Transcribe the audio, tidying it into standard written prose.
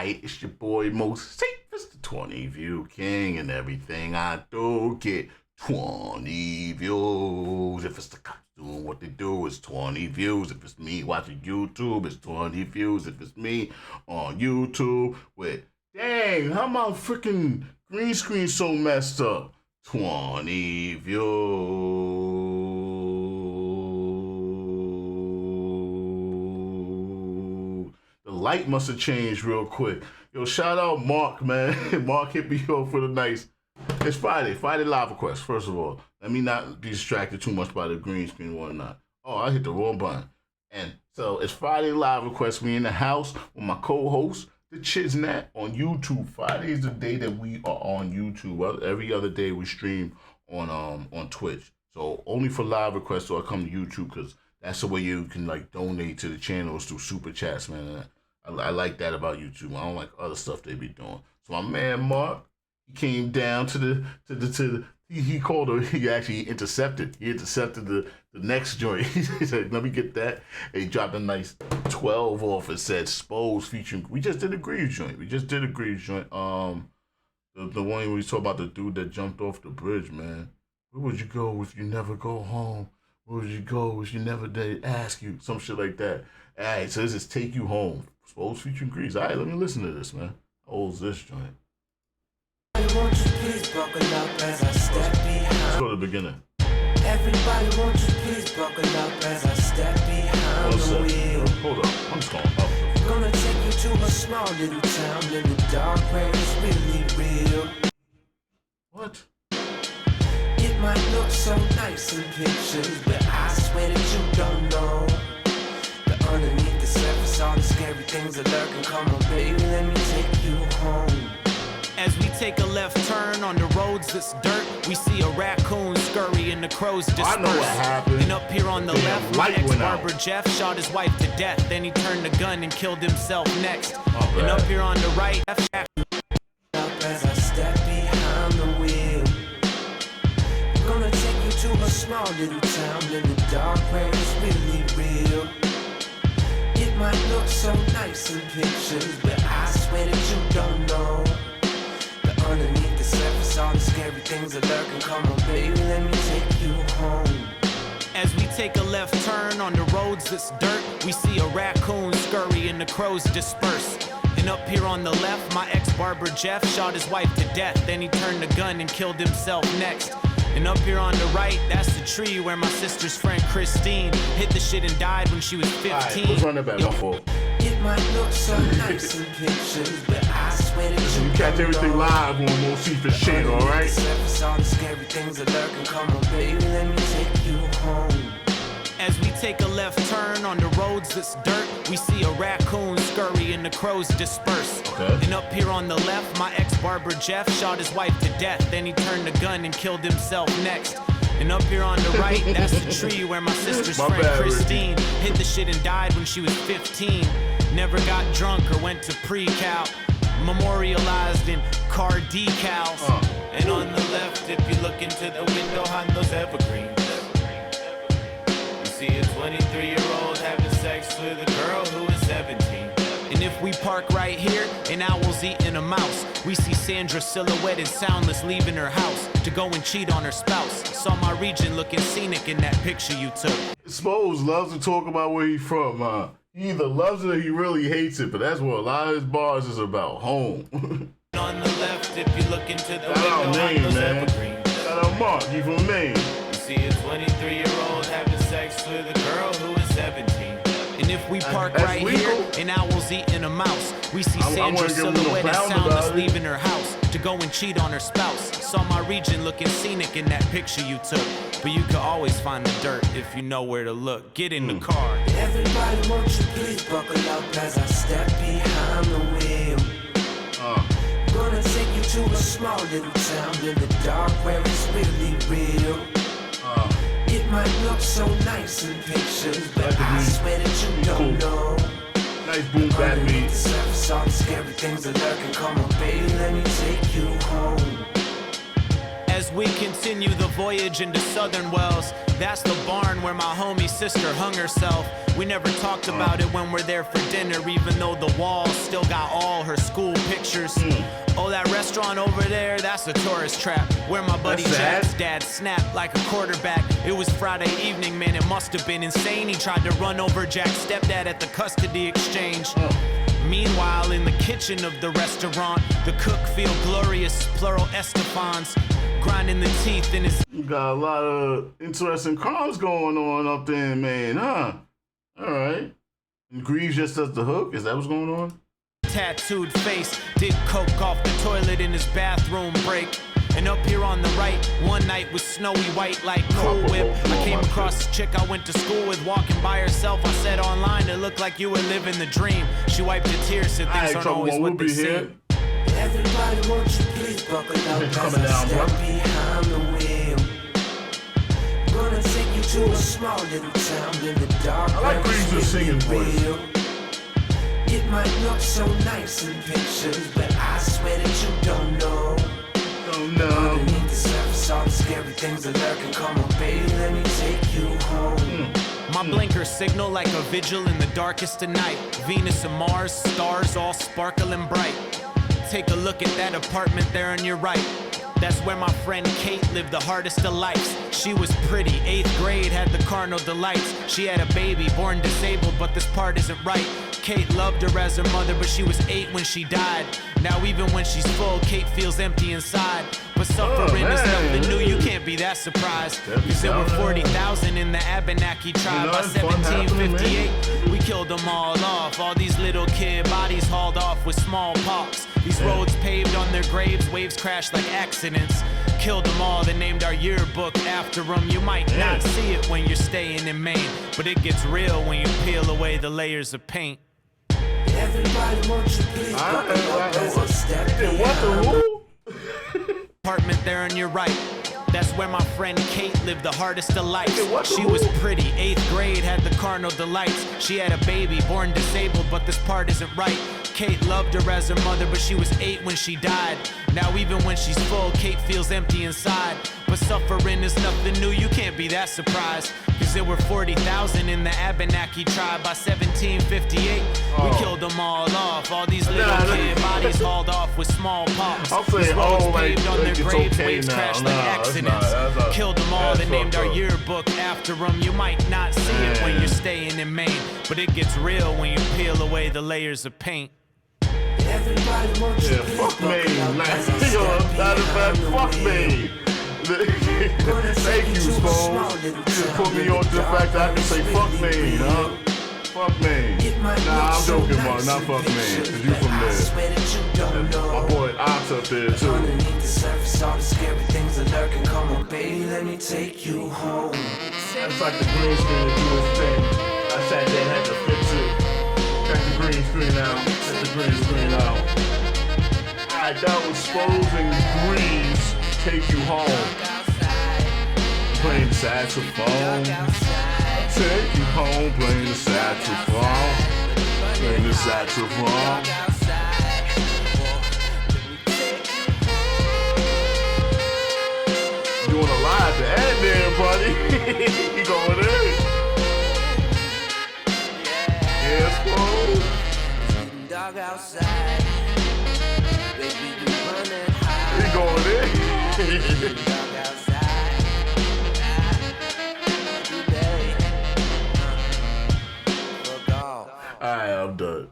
It's your boy Moseefus, the 20 view king, and everything I do get 20 views. If it's the cops doing what they do, it's 20 views. If it's me watching YouTube, it's 20 views. If it's me on YouTube with, dang, how my freaking green screen so messed up? 20 views. The light must have changed real quick. Yo, shout out Mark, man. Mark hit me up for the nice. It's Friday live request. First of all, let me not be distracted too much by the green screen and whatnot. Oh, I hit the wrong button. And so it's Friday live request. We in the house with my co-host, the Chiznat, on YouTube. Friday is the day that we are on YouTube. Well, every other day we stream on Twitch. So only for live requests do I come to YouTube, because that's the way you can like donate to the channels through super chats, man. I like that about YouTube. I don't like other stuff they be doing. So my man Mark, he came down to the he called her, he actually intercepted. He intercepted the next joint. He said, let me get that. And he dropped a nice 12 off. It said Spose featuring, we just did a Grieves joint. The one where we talk about the dude that jumped off the bridge, man. Where would you go if you never go home? Where would you go if you never did ask you? Some shit like that. All right, so this is Take You Home. Spose featuring Grieves. All right, let me listen to this, man. How old is this joint? Won't you please buckle up as I step behind? Let's go to the beginning. Everybody, won't you please buckle up as I step behind the wheel? Hold up, I'm just going up. Gonna take you to a small little town in the dark where it's really real. What? It might look so nice in pictures, but I swear that you don't know that underneath the surface all the scary things are lurking. Come on, baby, let me take you home. As we take a left turn on the roads that's dirt, we see a raccoon scurry and the crows disperse. I know what happened. And up here on the left, my light went ex-barber out. Jeff shot his wife to death. Then he turned the gun and killed himself next. Oh, and up here on the right, Up as I step behind the wheel. Gonna take you to a small little town in the dark where it's really real. It might look so nice in pictures, but I swear that you don't know that underneath the surface all the scary things are lurking. Come on, baby, let me take you home. as we take a left turn on the roads that's dirt, we see a raccoon scurry and the crows disperse. And up here on the left, my ex-barber Jeff shot his wife to death. Then he turned the gun and killed himself next. And up here on the right, that's the tree where my sister's friend Christine hit the shit and died when she was 15. Alright, let's run that back. My fault. It might look so nice in pictures, but I swear that You catch everything live on Moseefus shit, alright? Surface, all the scary things are lurking. Come on, baby, let me take you home. As we take a left turn on the roads that's dirt, we see a raccoon scurry and the crows disperse. Okay. And up here on the left, my ex-barber Jeff shot his wife to death. Then he turned the gun and killed himself next. And up here on the right, that's the tree where my sister's My friend bad, Christine hit the shit and died when she was 15. Never got drunk or went to pre-cal. Memorialized in car decals. And on the left, if you look into the window on those evergreens, see a 23-year-old having sex with a girl who is 17. And if we park right here, an owl's eating a mouse. We see Sandra silhouetted soundless leaving her house to go and cheat on her spouse. Saw my region looking scenic in that picture you took. Spose loves to talk about where he's from, He either loves it or he really hates it, but that's what a lot of his bars is about, home. On the left, if you look into the Shout out window Maine, on those man. evergreens, Shout out Mark, he from Maine. you see a 23-year-old having sex with a girl who is 17. And if we park That's right legal. here, an owl's eating a mouse. We see I Sandra wouldn't give him no silhouetted pound soundless about it. leaving her house to go and cheat on her spouse. Saw my region looking scenic in that picture you took. But you could always find the dirt if you know where to look. Get in the car. Everybody, won't you please buckle up as I step behind the wheel. Gonna take you to a small little town in the dark where it's really real. It might look so nice in pictures, but I swear that you don't know. Nice boom bap Underneath beat. the surface, all the scary things are lurking. Come on, baby, let me take you home. As we continue the voyage into southern wells, that's the barn where my homie's sister hung herself. We never talked about it when we're there for dinner, even though the walls still got all her school pictures. Oh, that restaurant over there, that's a tourist trap where my buddy Jack's dad snapped like a quarterback. It was Friday evening, man, it must have been insane. He tried to run over Jack's stepdad at the custody exchange. Meanwhile, in the kitchen of the restaurant, the cook feel glorious, plural Estefans, grinding the teeth in his... You got a lot of interesting crimes going on up there, man, huh? All right. And Grieves just does the hook? Is that what's going on? Tattooed face, did coke off the toilet in his bathroom break. And up here on the right, one night was snowy white like Cool Whip. I came across this chick I went to school with, walking by herself. I said online, it looked like you were living the dream. She wiped a tear, said things aren't always what they seem. Everybody, won't you please buckle up as I step behind the wheel. Gonna take you to a small little town in the dark. I like Grieves' singing voice. It might look so nice in pictures, but I swear that you don't know. Underneath the surface, all the scary things are lurking. Come on, baby, let me take you home. My blinkers signal like a vigil in the darkest of night. Venus and Mars, stars all sparkling bright. Take a look at that apartment there on your right. That's where my friend Kate lived the hardest of lives. She was pretty, 8th grade, had the carnal delights. She had a baby, born disabled, but this part isn't right. Kate loved her as her mother, but she was 8 when she died. Now even when she's full, Kate feels empty inside. But suffering is nothing new, you can't be that surprised. Cause there were 40,000 in the Abenaki tribe by 1758. We killed them all off, all these little kid bodies hauled off with smallpox. These roads paved on their graves, waves crashed like accidents. Killed them all, they named our yearbook after them. You might not see it when you're staying in Maine, but it gets real when you peel away the layers of paint. Everybody, won't you please buckle up as I step What the who? Apartment there on your right. That's where my friend Kate lived the hardest of lives. She was pretty, 8th grade, had the carnal delights. She had a baby, born disabled, but this part isn't right. Kate loved her as her mother, but she was 8 when she died. Now even when she's full, Kate feels empty inside. But suffering is nothing new, you can't be that surprised. Cause there were 40,000 in the Abenaki tribe by 1758. We killed them all off, all these little kid bodies hauled off with smallpox. These roads paved on their graves, waves crashed like accidents. Killed them all, they named our yearbook after them. You might not see it when you're staying in Maine, but it gets real when you peel away the layers of paint. Everybody, won't you please Fuck me, buckle up as I man. Yo, step matter of fact, behind fuck the wheel. me. Thank you, Spose. You just put me on to the fact that I can say fuck me, huh? Fuck me. Nah, I'm joking, man. Not fuck me. Cause you from there. My boy Ox up there, too. Underneath the surface, all the scary things are lurking. Come on, baby, let me take you home. That's like the green screen to do his thing. I sat there and had to fix it. Check the green screen out. Check the green screen out. Alright, that was Spose and Grieves. Take you home. Playing the saxophone. Take you home. Playing the saxophone. Playing the saxophone. Doing a lot at the end there, buddy. You going in? Yeah, Spose. Dog outside. Baby, you running high. You going in? Dog outside. Today. Fuck off. Alright, I'm done.